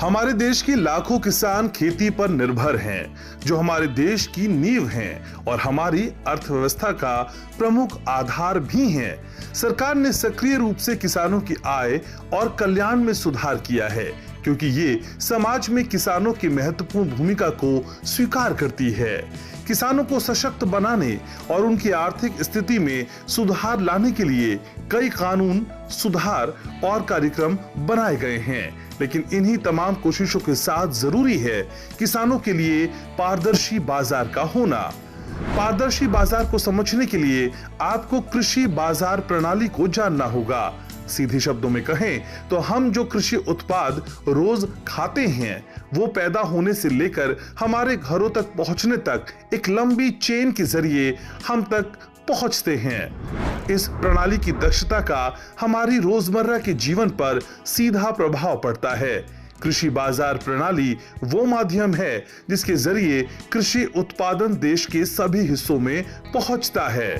हमारे देश के लाखों किसान खेती पर निर्भर हैं, जो हमारे देश की नींव हैं और हमारी अर्थव्यवस्था का प्रमुख आधार भी हैं। सरकार ने सक्रिय रूप से किसानों की आय और कल्याण में सुधार किया है, क्योंकि ये समाज में किसानों की महत्वपूर्ण भूमिका को स्वीकार करती है। किसानों को सशक्त बनाने और उनकी आर्थिक स्थिति में सुधार लाने के लिए कई कानून सुधार और कार्यक्रम बनाए गए हैं, लेकिन इन्हीं तमाम कोशिशों के साथ जरूरी है किसानों के लिए पारदर्शी बाजार का होना। पारदर्शी बाजार को समझने के लिए आपको कृषि बाजार प्रणाली को जानना होगा। सीधे शब्दों में कहें तो हम जो कृषि उत्पाद रोज खाते हैं, वो पैदा होने से लेकर हमारे घरों तक पहुंचने तक एक लंबी चेन के जरिए हम तक पहुंचते हैं। इस प्रणाली की दक्षता का हमारी रोजमर्रा के जीवन पर सीधा प्रभाव पड़ता है। कृषि बाजार प्रणाली वो माध्यम है जिसके जरिए कृषि उत्पादन देश के सभी हिस्सों में पहुंचता है।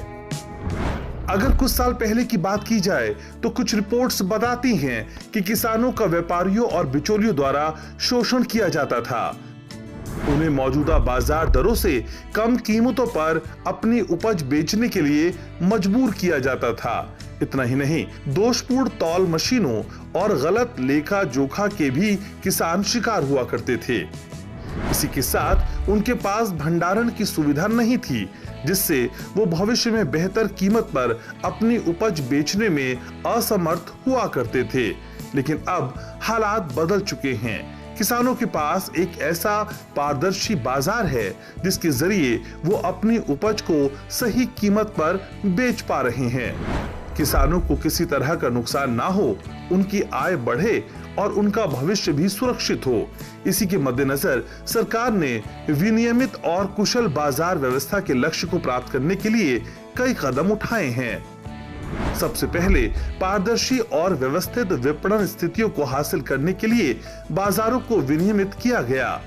अगर कुछ साल पहले की बात की जाए तो कुछ रिपोर्ट्स बताती हैं कि किसानों का व्यापारियों और बिचौलियों द्वारा शोषण किया जाता था। उन्हें मौजूदा बाजार दरों से कम कीमतों पर अपनी उपज बेचने के लिए मजबूर किया जाता था। इतना ही नहीं, दोषपूर्ण तौल मशीनों और गलत लेखा जोखा के भी किसान शिकार हुआ करते थे। इसी के साथ उनके पास भंडारण की सुविधा नहीं थी, जिससे वो भविष्य में बेहतर कीमत पर अपनी उपज बेचने में असमर्थ हुआ करते थे। लेकिन अब हालात बदल चुके हैं। किसानों के पास एक ऐसा पारदर्शी बाजार है जिसके जरिए वो अपनी उपज को सही कीमत पर बेच पा रहे हैं। किसानों को किसी तरह का नुकसान ना हो, उनकी आय बढ़े और उनका भविष्य भी सुरक्षित हो। इसी के मद्देनजर सरकार ने विनियमित और कुशल बाजार व्यवस्था के लक्ष्य को प्राप्त करने के लिए कई कदम उठाए हैं। सबसे पहले पारदर्शी और व्यवस्थित विपणन स्थितियों को हासिल करने के लिए बाजारों को विनियमित किया गया।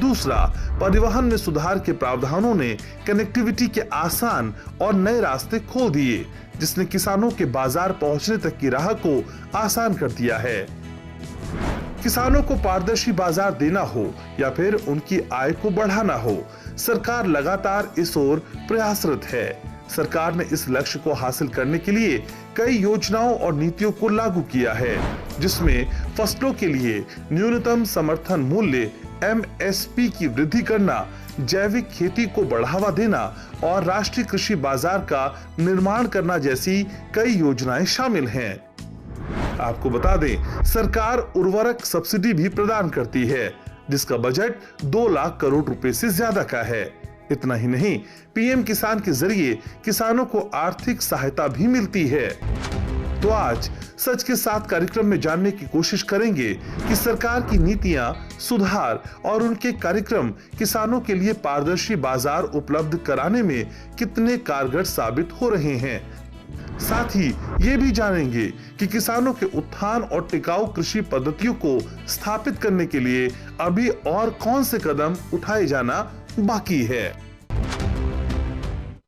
दूसरा, परिवहन में सुधार के प्रावधानों ने कनेक्टिविटी के आसान और नए रास्ते खोल दिए, जिसने किसानों के बाजार पहुंचने तक की राह को आसान कर दिया है। किसानों को पारदर्शी बाजार देना हो या फिर उनकी आय को बढ़ाना हो, सरकार लगातार इस ओर प्रयासरत है। सरकार ने इस लक्ष्य को हासिल करने के लिए कई योजनाओं और नीतियों को लागू किया है, जिसमें फसलों के लिए न्यूनतम समर्थन मूल्य MSP की वृद्धि करना, जैविक खेती को बढ़ावा देना और राष्ट्रीय कृषि बाजार का निर्माण करना जैसी कई योजनाएं शामिल हैं। आपको बता दें, सरकार उर्वरक सब्सिडी भी प्रदान करती है, जिसका बजट 2 लाख करोड़ रुपए से ज्यादा का है। इतना ही नहीं, PM किसान के जरिए किसानों को आर्थिक सहायता भी मिलती है। तो आज सच के साथ कार्यक्रम में जानने की कोशिश करेंगे कि सरकार की नीतियां, सुधार और उनके कार्यक्रम किसानों के लिए पारदर्शी बाजार उपलब्ध कराने में कितने कारगर साबित हो रहे हैं। साथ ही ये भी जानेंगे कि किसानों के उत्थान और टिकाऊ कृषि पद्धतियों को स्थापित करने के लिए अभी और कौन से कदम उठाए जाना बाकी है।